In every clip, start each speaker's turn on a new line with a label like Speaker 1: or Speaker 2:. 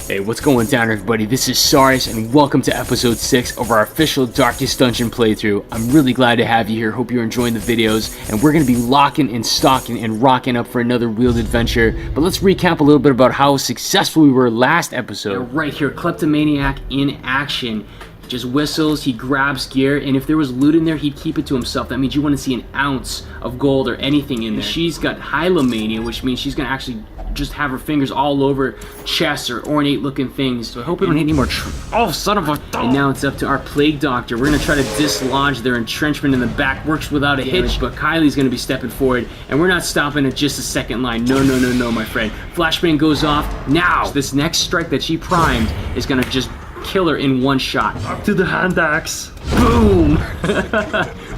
Speaker 1: Hey, what's going down, everybody? This is Sarius, and welcome to episode 6 of our official Darkest Dungeon playthrough. I'm really glad to have you here. Hope you're enjoying the videos, and we're going to be locking and stocking and rocking up for another wheeled adventure. But let's recap a little bit about how successful we were last episode. Right here, kleptomaniac in action. He just whistles, he grabs gear, and if there was loot in there, he'd keep it to himself. That means you wouldn't see an ounce of gold or anything in there. She's got hylomania, which means she's going to actually just have her fingers all over chests or ornate looking things. So I hope we don't hit any more oh, son of a... And now it's up to our plague doctor. We're gonna try to dislodge their entrenchment in the back. Works without a hitch, but Kylie's gonna be stepping forward, and we're not stopping at just the second line. No, my friend. Flashbang goes off now. This next strike that she primed is gonna just kill her in one shot.
Speaker 2: Up to the hand axe.
Speaker 1: Boom!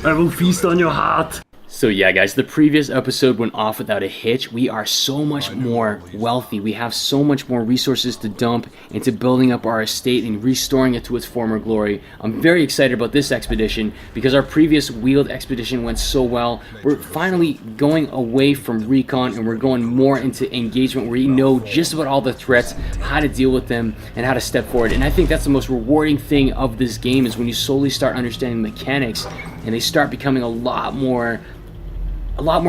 Speaker 2: I will feast on your heart.
Speaker 1: So yeah, guys, the previous episode went off without a hitch. We are so much more wealthy. We have so much more resources to dump into building up our estate and restoring it to its former glory. I'm very excited about this expedition because our previous wheeled expedition went so well. We're finally going away from recon and we're going more into engagement where you know just about all the threats, how to deal with them, and how to step forward. And I think that's the most rewarding thing of this game is when you slowly start understanding mechanics and they start becoming a lot more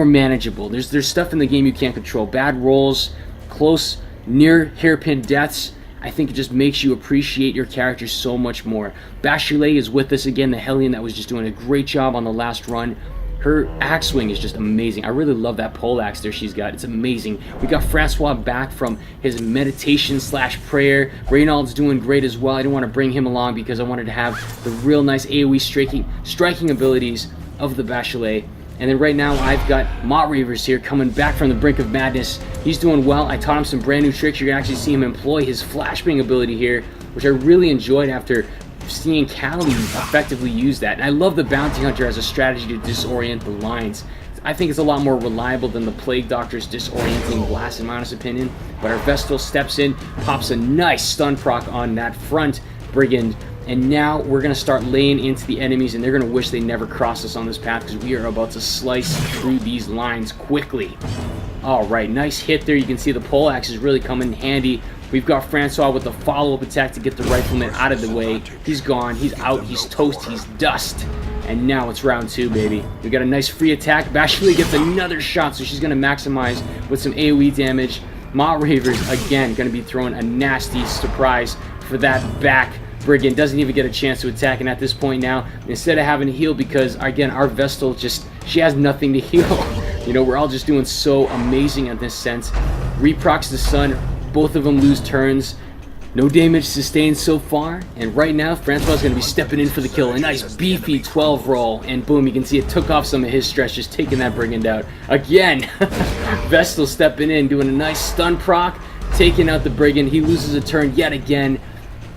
Speaker 1: manageable. There's stuff in the game you can't control. Bad rolls, close, near hairpin deaths. I think it just makes you appreciate your character so much more. Bachelet is with us again, the Hellion that was just doing a great job on the last run. Her axe swing is just amazing. I really love that pole axe there she's got. It's amazing. We got Francois back from his meditation / prayer. Reynald's doing great as well. I didn't want to bring him along because I wanted to have the real nice AoE striking abilities of the Bachelet. And then right now I've got Mott Reavers here coming back from the brink of madness. He's doing well. I taught him some brand new tricks. You're gonna actually see him employ his flashbang ability here, which I really enjoyed after seeing Callie effectively use that. And I love the bounty hunter as a strategy to disorient the lines. I think it's a lot more reliable than the plague doctor's disorienting blast in my honest opinion. But our Vestal steps in, pops a nice stun proc on that front brigand. And now we're going to start laying into the enemies, and they're going to wish they never crossed us on this path because we are about to slice through these lines quickly. Alright, nice hit there. You can see the pole axe is really coming in handy. We've got Francois with the follow-up attack to get the rifleman out of the way. He's gone. He's out. He's toast. He's dust. And now it's round 2, baby. We got a nice free attack. Bachelet gets another shot, so she's going to maximize with some AoE damage. Mott Reavers, again, going to be throwing a nasty surprise for that back. Brigand doesn't even get a chance to attack, and at this point now, instead of having to heal, because again our Vestal she has nothing to heal. You know, we're all just doing so amazing in this sense. Reprocs the sun, both of them lose turns. No damage sustained so far, and right now Francois is going to be stepping in for the kill. A nice beefy 12 roll, and boom, you can see it took off some of his stress, just taking that Brigand out. Again, Vestal stepping in, doing a nice stun proc, taking out the Brigand. He loses a turn yet again.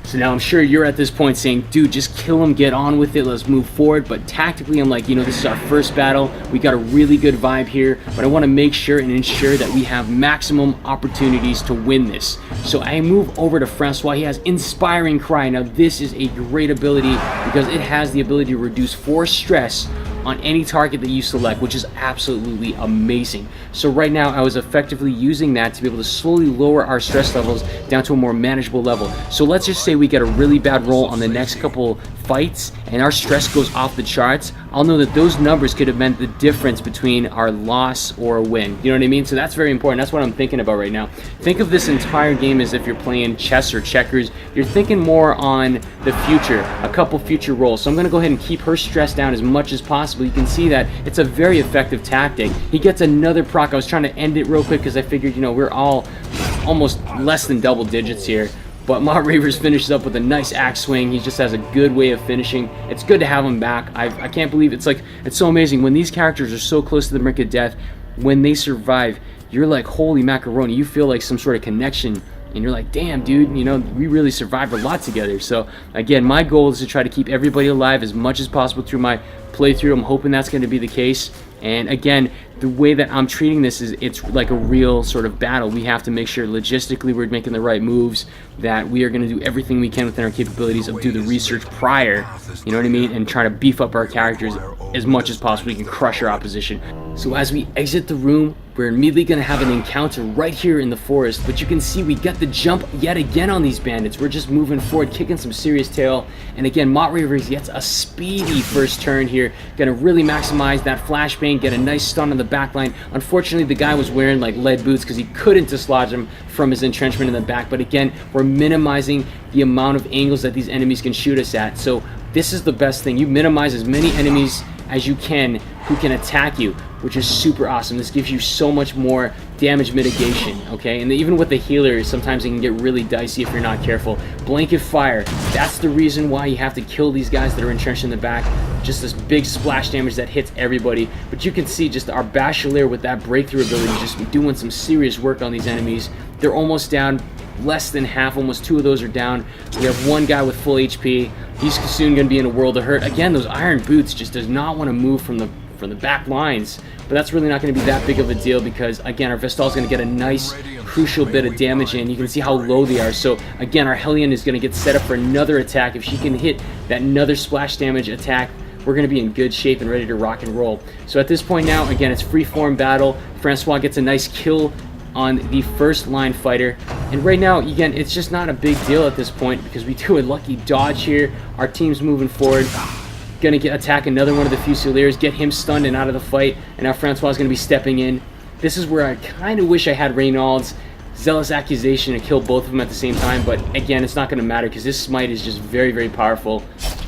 Speaker 1: So now I'm sure you're at this point saying, dude, just kill him, get on with it, let's move forward. But tactically, I'm like, you know, this is our first battle. We got a really good vibe here, but I want to make sure and ensure that we have maximum opportunities to win this. So I move over to Francois. He has Inspiring Cry. Now, this is a great ability because it has the ability to reduce force stress on any target that you select, which is absolutely amazing. So right now I was effectively using that to be able to slowly lower our stress levels down to a more manageable level. So let's just say we get a really bad roll on the next couple fights and our stress goes off the charts. I'll know that those numbers could have meant the difference between our loss or a win. You know what I mean? So that's very important. That's what I'm thinking about right now. Think of this entire game as if you're playing chess or checkers. You're thinking more on the future, a couple future rolls. So I'm going to go ahead and keep her stress down as much as possible. You can see that it's a very effective tactic. He gets another proc. I was trying to end it real quick because I figured, you know, we're all almost less than double digits here. But Mott Reavers finishes up with a nice axe swing. He just has a good way of finishing. It's good to have him back. I can't believe it's so amazing. When these characters are so close to the brink of death, when they survive, you're like, holy macaroni. You feel like some sort of connection. And you're like, damn, dude, you know, we really survived a lot together. So, again, my goal is to try to keep everybody alive as much as possible through my playthrough. I'm hoping that's going to be the case. And, again, the way that I'm treating this is it's like a real sort of battle. We have to make sure logistically we're making the right moves, that we are going to do everything we can within our capabilities of do the research prior, you know what I mean, and try to beef up our characters as much as possible. We can crush our opposition. So as we exit the room, we're immediately going to have an encounter right here in the forest, but you can see we get the jump yet again on these bandits. We're just moving forward, kicking some serious tail, and again, Mott Ravers gets a speedy first turn here, going to really maximize that flashbang, get a nice stun on the back line. Unfortunately, the guy was wearing like lead boots because he couldn't dislodge him from his entrenchment in the back, but again, we're minimizing the amount of angles that these enemies can shoot us at. So this is the best thing. You minimize as many enemies as you can who can attack you, which is super awesome. This gives you so much more damage mitigation, okay? And even with the healer, sometimes it can get really dicey if you're not careful. Blanket fire, that's the reason why you have to kill these guys that are entrenched in the back. Just this big splash damage that hits everybody. But you can see just our Bachelier with that breakthrough ability just doing some serious work on these enemies. They're almost down, less than half, almost 2 of those are down. We have 1 guy with full HP. He's soon going to be in a world of hurt. Again, those iron boots just does not want to move from the back lines, but that's really not going to be that big of a deal because again, our Vestal is going to get a nice crucial bit of damage in. You can see how low they are. So again, our Hellion is going to get set up for another attack. If she can hit that another splash damage attack, we're going to be in good shape and ready to rock and roll. So at this point now, again, it's free-form battle. Francois gets a nice kill on the first line fighter, and right now, again, it's just not a big deal at this point because we do a lucky dodge here. Our team's moving forward, gonna attack another one of the Fusiliers, get him stunned and out of the fight, and now Francois is gonna be stepping in. This is where I kind of wish I had Reynald's Zealous Accusation to kill both of them at the same time, but again, it's not gonna matter because this smite is just very, very powerful.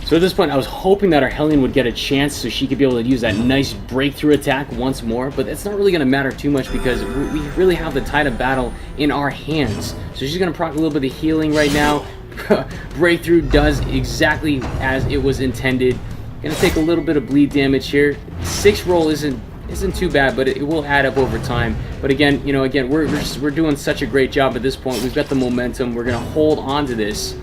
Speaker 1: So at this point, I was hoping that our Hellion would get a chance so she could be able to use that nice breakthrough attack once more, but it's not really going to matter too much because we really have the tide of battle in our hands. So she's going to proc a little bit of healing right now. Breakthrough does exactly as it was intended. Going to take a little bit of bleed damage here. 6 roll isn't too bad, but it will add up over time. But again, we're doing such a great job at this point. We've got the momentum. We're going to hold on to this.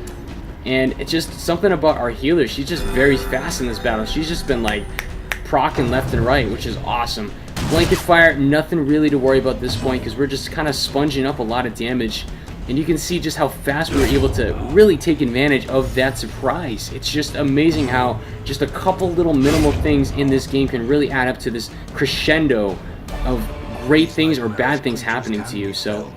Speaker 1: And it's just something about our healer. She's just very fast in this battle. She's just been like proccing left and right, which is awesome. Blanket fire, nothing really to worry about at this point because we're just kind of sponging up a lot of damage. And you can see just how fast we were able to really take advantage of that surprise. It's just amazing how just a couple little minimal things in this game can really add up to this crescendo of great things or bad things happening to you. So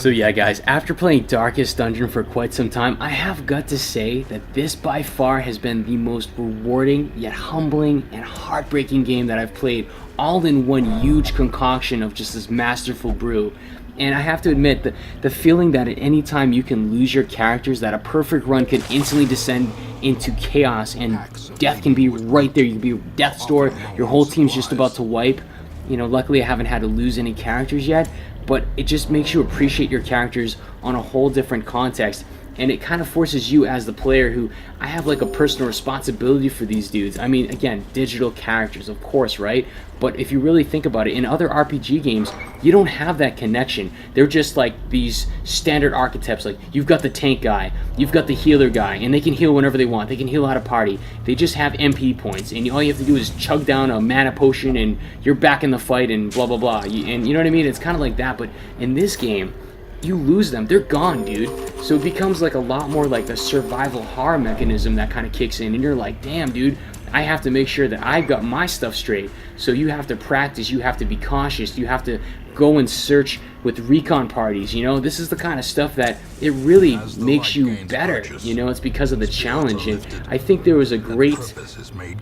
Speaker 1: yeah, guys, after playing Darkest Dungeon for quite some time, I have got to say that this by far has been the most rewarding yet humbling and heartbreaking game that I've played, all in one huge concoction of just this masterful brew. And I have to admit that the feeling that at any time you can lose your characters, that a perfect run can instantly descend into chaos and death can be right there. You can be death's door, your whole team's just about to wipe. You know, luckily I haven't had to lose any characters yet, but it just makes you appreciate your characters on a whole different context. And it kind of forces you as the player who, I have like a personal responsibility for these dudes. I mean, again, digital characters, of course, right? But if you really think about it, in other RPG games, you don't have that connection. They're just like these standard archetypes. Like, you've got the tank guy, you've got the healer guy, and they can heal whenever they want. They can heal out of party. They just have MP points, and all you have to do is chug down a mana potion, and you're back in the fight, and blah, blah, blah. And you know what I mean? It's kind of like that, but in this game, you lose them, they're gone, dude. So it becomes like a lot more like a survival horror mechanism that kind of kicks in, and you're like, damn, dude, I have to make sure that I've got my stuff straight. So you have to practice, you have to be cautious, you have to go and search with recon parties. You know, this is the kind of stuff that it really makes you better. You know, it's because of the challenge. And I think there was a great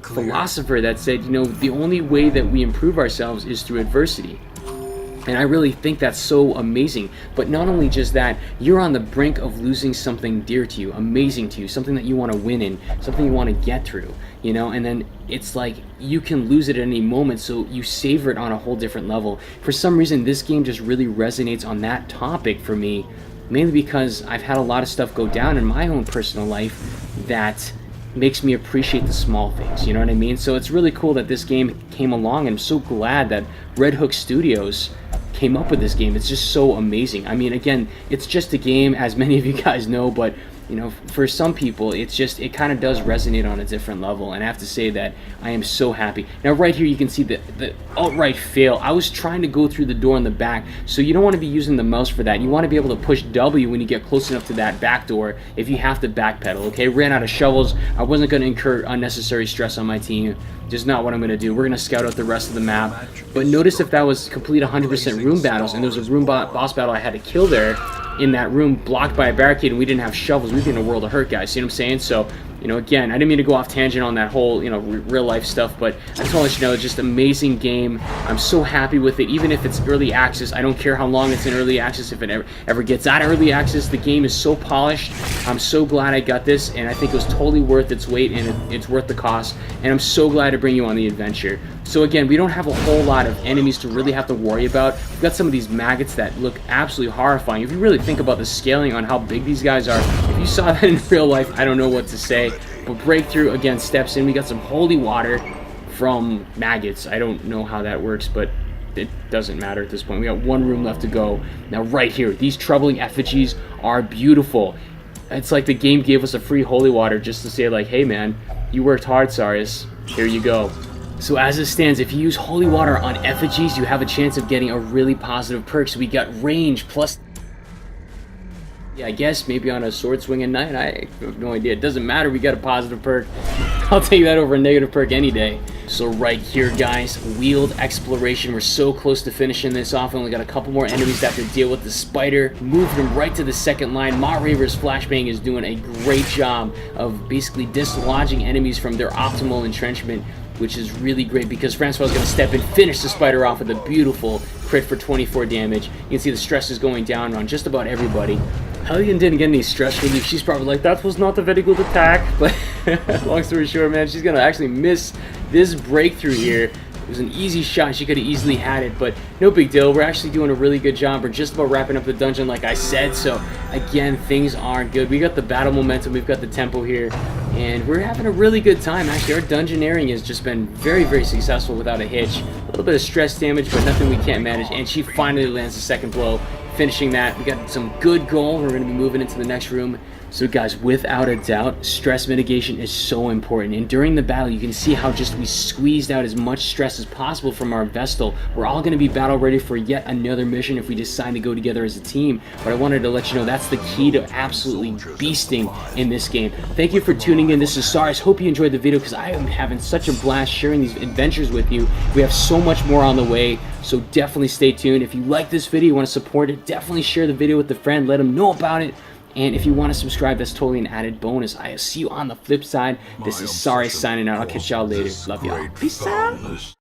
Speaker 1: philosopher that said, you know, the only way that we improve ourselves is through adversity. And I really think that's so amazing. But not only just that, you're on the brink of losing something dear to you, amazing to you, something that you want to win in, something you want to get through, you know, and then it's like you can lose it at any moment, so you savor it on a whole different level. For some reason, this game just really resonates on that topic for me, mainly because I've had a lot of stuff go down in my own personal life that makes me appreciate the small things, you know what I mean? So it's really cool that this game came along, and I'm so glad that Red Hook Studios came up with this game. It's just so amazing. I mean, again, it's just a game, as many of you guys know, but you know, for some people, it's just, it kind of does resonate on a different level, and I have to say that I am so happy. Now, right here, you can see the outright fail. I was trying to go through the door in the back, so you don't want to be using the mouse for that. You want to be able to push W when you get close enough to that back door if you have to backpedal, okay? Ran out of shovels. I wasn't going to incur unnecessary stress on my team. Just not what I'm going to do. We're going to scout out the rest of the map. But notice if that was complete 100% room battles, and there was a room boss battle I had to kill there, in that room blocked by a barricade, and we didn't have shovels, we'd be in a world of hurt, guys. See what I'm saying? So, you know, again, I didn't mean to go off tangent on that whole, you know, real life stuff, but I just want to let you know, it's just an amazing game. I'm so happy with it. Even if it's early access, I don't care how long it's in early access. If it ever gets out of early access, the game is so polished. I'm so glad I got this, and I think it was totally worth its weight, and it's worth the cost, and I'm so glad to bring you on the adventure. So again, we don't have a whole lot of enemies to really have to worry about. We've got some of these maggots that look absolutely horrifying. If you really think about the scaling on how big these guys are, if you saw that in real life, I don't know what to say. But Breakthrough, again, steps in. We got some holy water from maggots. I don't know how that works, but it doesn't matter at this point. We got one room left to go. Now right here, these troubling effigies are beautiful. It's like the game gave us a free holy water just to say, like, hey man, you worked hard, Sarius. Here you go. So as it stands, if you use holy water on effigies, you have a chance of getting a really positive perk. So we got range plus, yeah, I guess maybe on a sword swinging night, I have no idea. It doesn't matter, we got a positive perk. I'll take that over a negative perk any day. So right here, guys, wheeled exploration. We're so close to finishing this off. We only got a couple more enemies that have to deal with. The spider moved them right to the second line. Ma Raver's flashbang is doing a great job of basically dislodging enemies from their optimal entrenchment, which is really great because Francois is going to step in, finish the spider off with a beautiful crit for 24 damage. You can see the stress is going down on just about everybody. Hellion didn't get any stress relief. She's probably like, that was not a very good attack. But long story short, man, she's going to actually miss this breakthrough here. It was an easy shot. She could have easily had it, but no big deal. We're actually doing a really good job. We're just about wrapping up the dungeon, like I said. So, again, things are good. We got the battle momentum. We've got the tempo here, and we're having a really good time. Actually, our dungeoneering has just been very, very successful without a hitch. A little bit of stress damage, but nothing we can't manage. And she finally lands the second blow, finishing that. We got some good gold. We're going to be moving into the next room. So guys, without a doubt, stress mitigation is so important. And during the battle, you can see how just we squeezed out as much stress as possible from our Vestal. We're all going to be battle ready for yet another mission if we decide to go together as a team. But I wanted to let you know that's the key to absolutely beasting in this game. Thank you for tuning in. This is Sarius. Hope you enjoyed the video because I am having such a blast sharing these adventures with you. We have so much more on the way, so definitely stay tuned. If you like this video, you want to support it, definitely share the video with a friend. Let them know about it. And if you want to subscribe, that's totally an added bonus. I'll see you on the flip side. This is Sarius signing out. I'll catch y'all later. Love y'all. Peace out.